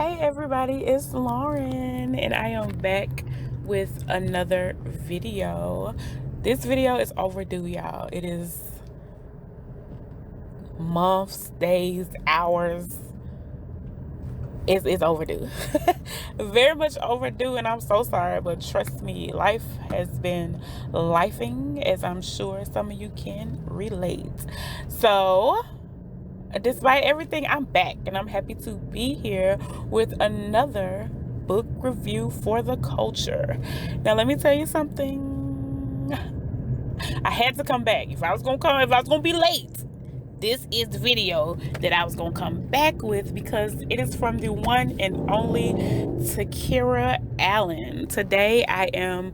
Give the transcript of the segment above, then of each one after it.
Hey everybody, it's Lauren and I am back with another video. This video is overdue, y'all. It is months, days, hours. It's overdue. Very much overdue, and I'm so sorry, but trust me, life has been lifing, as I'm sure some of you can relate. So despite everything, I'm back and I'm happy to be here with another book review for the culture. Now let me tell you something. I had to come back. If I was gonna be late, this is the video that I was gonna come back with because it is from the one and only Takira Allen. Today I am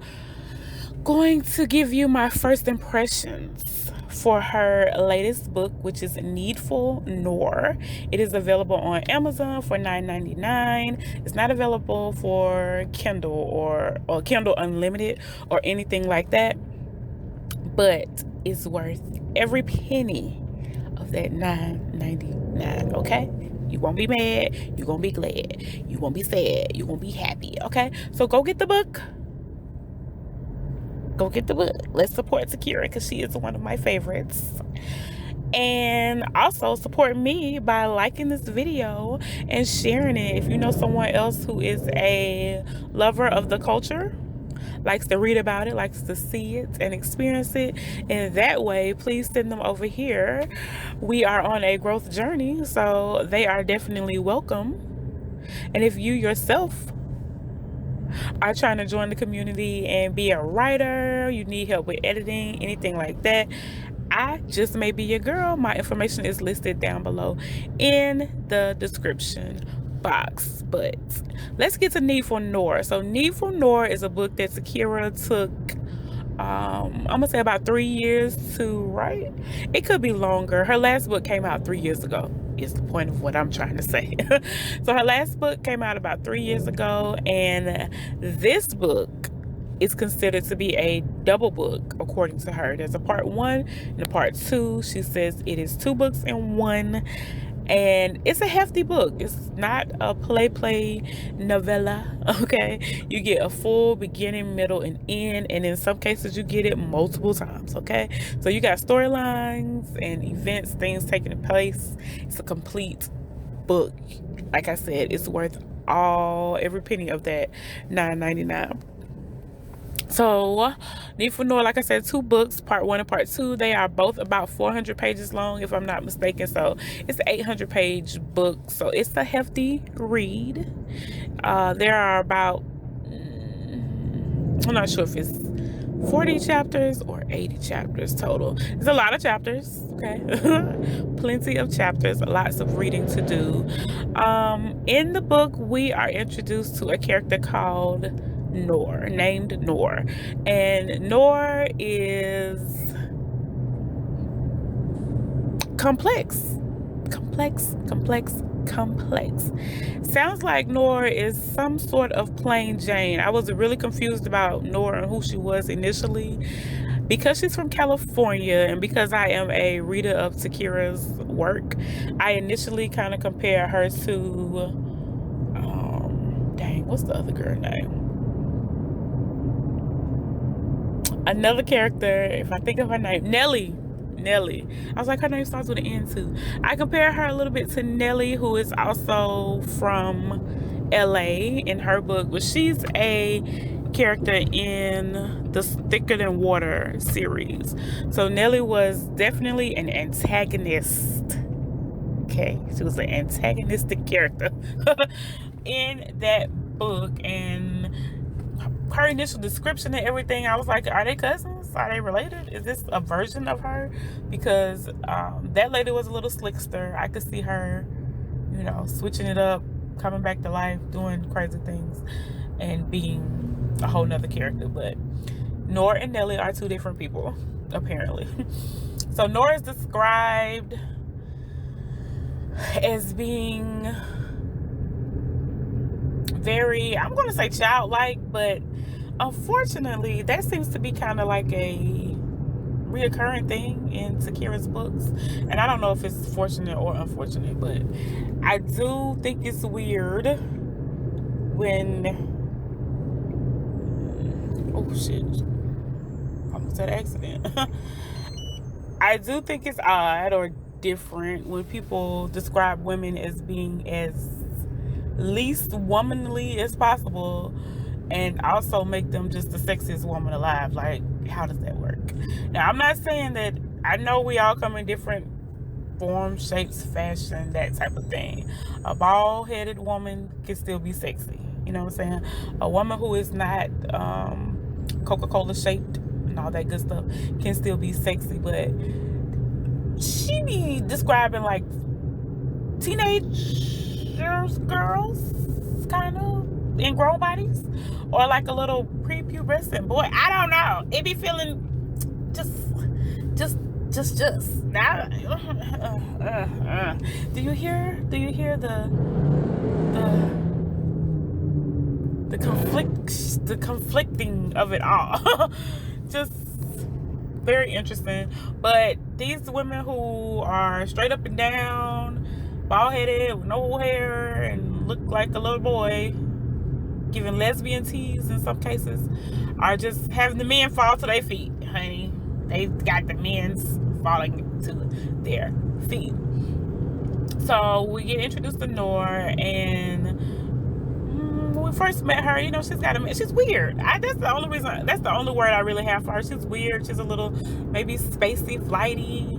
going to give you my first impressions for her latest book, which is NEEDFUL NOOR. It is available on Amazon for $9.99. It's not available for Kindle or Kindle Unlimited or anything like that, but it's worth every penny of that $9.99. okay? You won't be mad, you're gonna be glad, you won't be sad, you're gonna be happy. Okay, so go get the book. Go get the book. Let's support Takira because she is one of my favorites. And also support me by liking this video and sharing it. If you know someone else who is a lover of the culture, likes to read about it, likes to see it and experience it in that way, please send them over here. We are on a growth journey, so they are definitely welcome. And if you yourself are trying to join the community and be a writer, you need help with editing, anything like that, I just may be your girl. My information is listed down below in the description box. But let's get to NEEDFUL NOOR. So NEEDFUL NOOR is a book that Takira took I'm gonna say about 3 years to write. It could be longer. Her last book came out 3 years ago, is the point of what I'm trying to say. So her last book came out about 3 years ago, and this book is considered to be a double book according to her. There's a part 1 and a part 2. She says it is 2 books in one, and it's a hefty book. It's not a play novella, okay? You get a full beginning, middle, and end, and in some cases you get it multiple times, okay? So you got storylines and events, things taking place. It's a complete book. Like I said, it's worth every penny of that $9.99. So NEEDFUL NOOR, like I said, 2 books, part 1 and part 2. They are both about 400 pages long, if I'm not mistaken. So it's an 800-page book, so it's a hefty read. There are about I'm not sure if it's 40 chapters or 80 chapters total. There's a lot of chapters, okay? Plenty of chapters, lots of reading to do. In the book, we are introduced to a character called NOOR, named NOOR. And NOOR is complex. Sounds like NOOR is some sort of plain Jane. I was really confused about NOOR and who she was initially, because she's from California and because I am a reader of Takira's work. I initially kind of compare her to dang, what's the other girl name? Another character, if I think of her name, Nelly. I was like, her name starts with an N too. I compare her a little bit to Nelly, who is also from LA in her book, but she's a character in the Thicker Than Water series. So Nelly was definitely an antagonist. Okay, she was an antagonistic character in that book, and her initial description and everything, I was like, are they cousins? Are they related? Is this a version of her? Because that lady was a little slickster. I could see her, you know, switching it up, coming back to life, doing crazy things, and being a whole nother character. But NOOR and Nelly are 2 different people, apparently. So NOOR is described as being very, I'm going to say childlike, but unfortunately that seems to be kind of like a reoccurring thing in Takira's books, and I don't know if it's fortunate or unfortunate, but I do think it's weird when, oh shit, almost had an accident. I do think it's odd or different when people describe women as being as least womanly as possible and also make them just the sexiest woman alive. Like, how does that work? Now, I'm not saying that, I know we all come in different forms, shapes, fashion, that type of thing. A bald-headed woman can still be sexy. You know what I'm saying? A woman who is not Coca-Cola shaped and all that good stuff can still be sexy, but she be describing like teenagers, girls, kind of, in grown bodies, or like a little prepubescent boy. I don't know. It be feeling just now. Do you hear the conflicting of it all? Just very interesting. But these women who are straight up and down, bald headed with no hair and look like a little boy, giving lesbian tease in some cases, are just having the men fall to their feet, honey. They've got the men's falling to their feet. So we get introduced to NOOR, and when we first met her, you know, she's weird. That's the only reason, that's the only word I really have for her. She's weird. She's a little maybe spacey, flighty.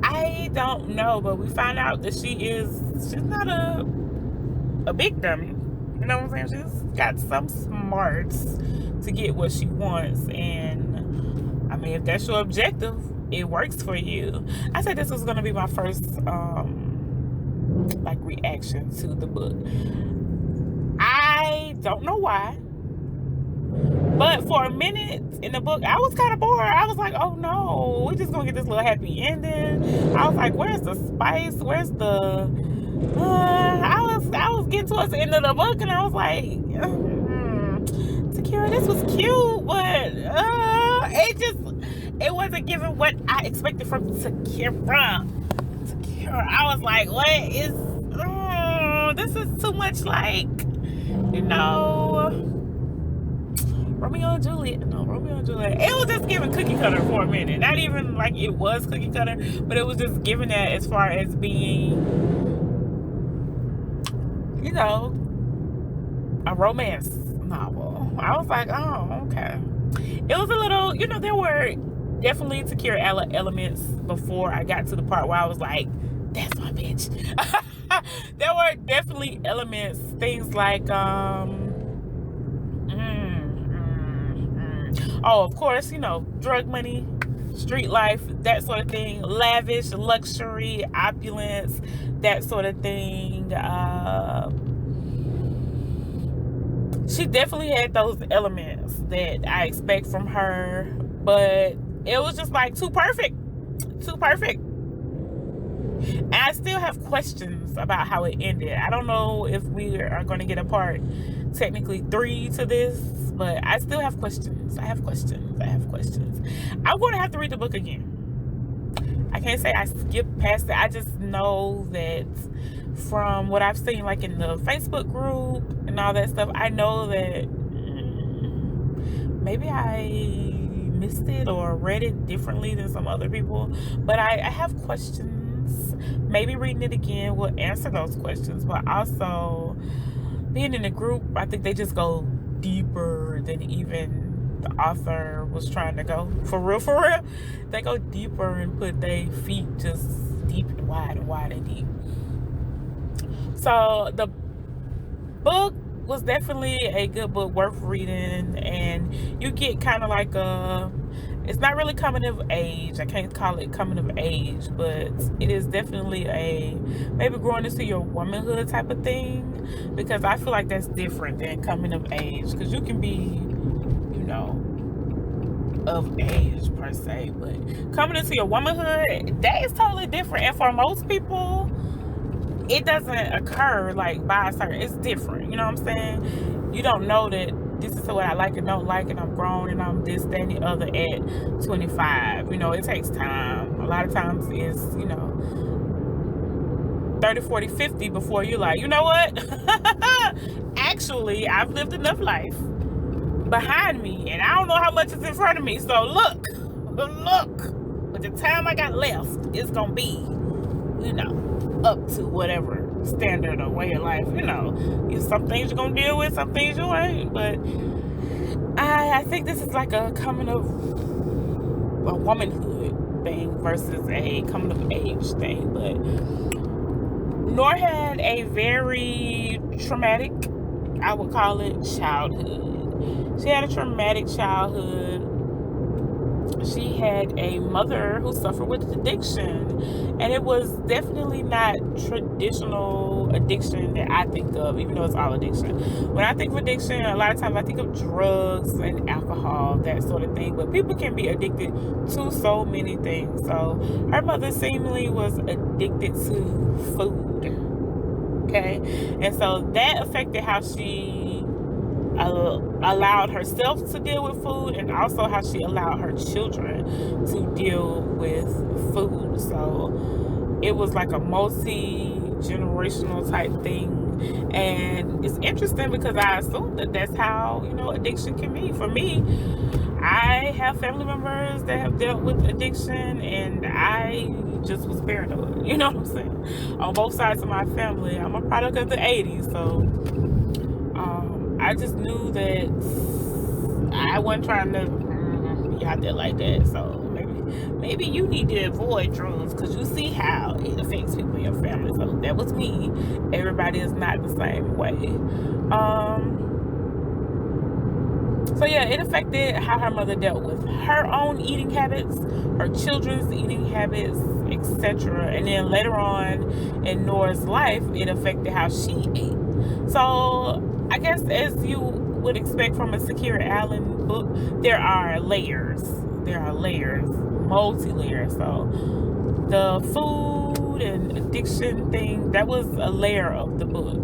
I don't know, but we find out that she's not a big dummy. You know what I'm saying? She's got some smarts to get what she wants, and I mean, if that's your objective, it works for you. I said this was gonna be my first like reaction to the book. I don't know why, but for a minute in the book, I was kind of bored. I was like, oh no, we just gonna get this little happy ending. I was like, where's the spice? Where's the I was getting towards the end of the book, and I was like, Takira, this was cute, but it wasn't giving what I expected from Takira. I was like, what is, this is too much like, you know, Romeo and Juliet. No, Romeo and Juliet. It was just giving cookie cutter for a minute. Not even like it was cookie cutter, but it was just giving that as far as being, you know, a romance novel. I was like, oh, okay. It was a little, you know, there were definitely Takira elements before I got to the part where I was like, that's my bitch. There were definitely elements, things like, oh, of course, you know, drug money, street life, that sort of thing, lavish, luxury, opulence, that sort of thing. She definitely had those elements that I expect from her, but it was just like too perfect. And I still have questions about how it ended. I don't know if we are going to get a part, technically 3 to this, but I still have questions. I have questions. I'm going to have to read the book again. I can't say I skipped past it. I just know that from what I've seen, like in the Facebook group and all that stuff, I know that maybe I missed it or read it differently than some other people, but I have questions. Maybe reading it again will answer those questions, but also being in a group, I think they just go deeper than even the author was trying to go. For real, they go deeper and put their feet just deep and wide and deep. So the book was definitely a good book, worth reading, and you get kind of like it's not really coming of age. I can't call it coming of age, but it is definitely a maybe growing into your womanhood type of thing, because I feel like that's different than coming of age, because you can be, you know, of age per se, but coming into your womanhood, that is totally different. And for most people, it doesn't occur like by a certain, it's different, you know what I'm saying? You don't know that this is what I like and don't like, and I'm grown and I'm this, that, and the other at 25. You know, it takes time. A lot of times it's, you know, 30, 40, 50 before you're like, you know what? Factually, I've lived enough life behind me, and I don't know how much is in front of me. So look, with the time I got left, it's gonna be, up to whatever standard or way of life. Some things you're gonna deal with, some things you ain't. But I think this is like a coming of a womanhood thing versus a coming of age thing. But NOOR had a very traumatic, I would call it, childhood. She had a traumatic childhood. She had a mother who suffered with addiction, and it was definitely not traditional addiction that I think of, even though it's all addiction. When I think of addiction, a lot of times I think of drugs and alcohol, that sort of thing, but people can be addicted to so many things. So her mother seemingly was addicted to food, okay? And so that affected how she allowed herself to deal with food, and also how she allowed her children to deal with food. So it was like a multi-generational type thing, and it's interesting because I assume that that's how addiction can be. For me, I have family members that have dealt with addiction, and I just was paranoid, you know what I'm saying, on both sides of my family. I'm a product of the 80s, so I just knew that I wasn't trying to be out there like that. So maybe you need to avoid drugs because you see how it affects people in your family. So that was me. Everybody is not the same way. So yeah, it affected how her mother dealt with her own eating habits, her children's eating habits, etc. And then later on in NOOR's life, it affected how she ate. So I guess, as you would expect from a Sakura Allen book, there are layers. Multi-layers. So the food and addiction thing, that was a layer of the book.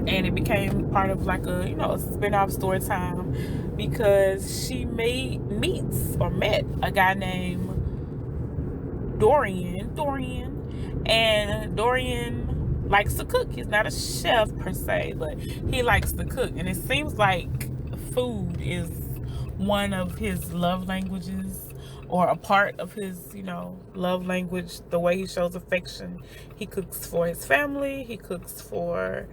And it became part of like a spin-off story time, because she met a guy named Dorian. And Dorian likes to cook. He's not a chef per se, but he likes to cook. And it seems like food is one of his love languages, or a part of his, love language, the way he shows affection. He cooks for his family. He cooks for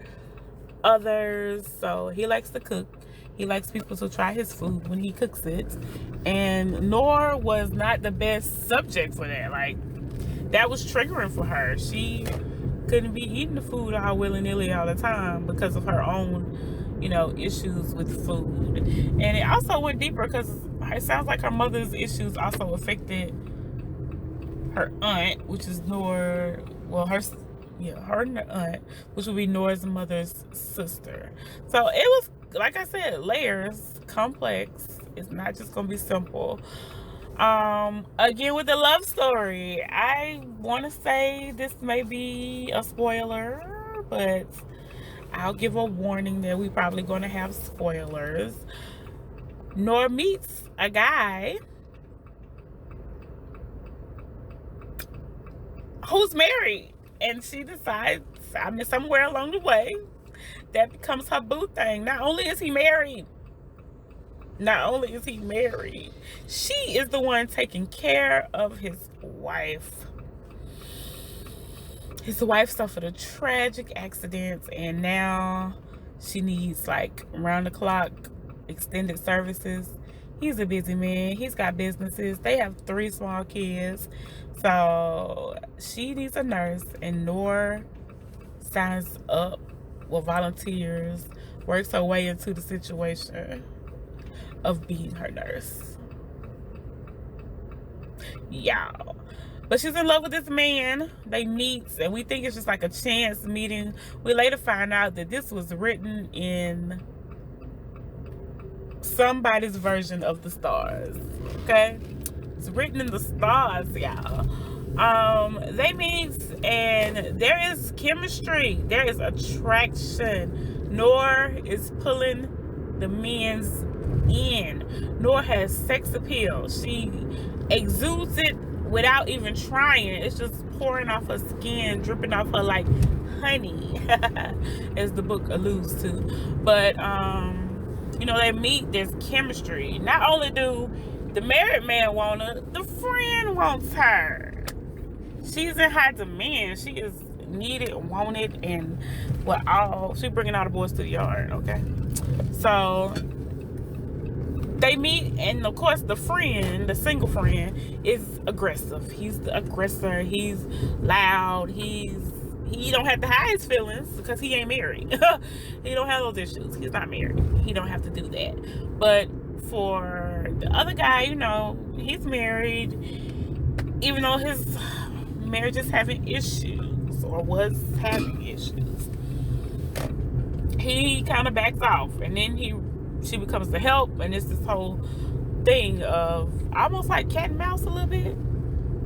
others. So he likes to cook. He likes people to try his food when he cooks it. And NOOR was not the best subject for that. Like, that was triggering for her. She couldn't be eating the food all willy-nilly all the time because of her own, issues with food. And it also went deeper because it sounds like her mother's issues also affected her aunt, which is NOOR, her and her aunt, which would be NOOR's mother's sister. So it was, like I said, layers, complex. It's not just gonna be simple. Again, with the love story, I want to say this may be a spoiler, but I'll give a warning that we probably going to have spoilers. NOOR meets a guy who's married, and she decides, somewhere along the way, that becomes her boo thing. Not only is he married, she is the one taking care of his wife. His wife suffered a tragic accident, and now she needs like round-the-clock extended services. He's a busy man. He's got businesses. They have 3 small kids. So she needs a nurse, and NOOR signs up with volunteers, works her way into the situation of being her nurse. Y'all. But she's in love with this man. They meet, and we think it's just like a chance meeting. We later find out that this was written in somebody's version of the stars. Okay? It's written in the stars, y'all. They meet, and there is chemistry. There is attraction. NOOR is pulling the men's in. NOOR has sex appeal. She exudes it without even trying. It's just pouring off her skin, dripping off her like honey, as the book alludes to. But you know, they meet, there's chemistry. Not only do the married man want her, the friend wants her. She's in high demand. She is needed, wanted, and she's bringing all the boys to the yard, okay? So they meet, and of course the friend, the single friend, is aggressive. He's the aggressor. He's loud. He don't have to hide his feelings because he ain't married. He don't have those issues. He's not married. He don't have to do that. But for the other guy, you know, he's married, even though his marriage is having issues, or was having issues. He kind of backs off, and then she becomes the help, and it's this whole thing of almost like cat and mouse a little bit.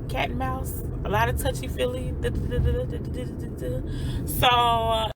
Cat and mouse, a lot of touchy-feely. So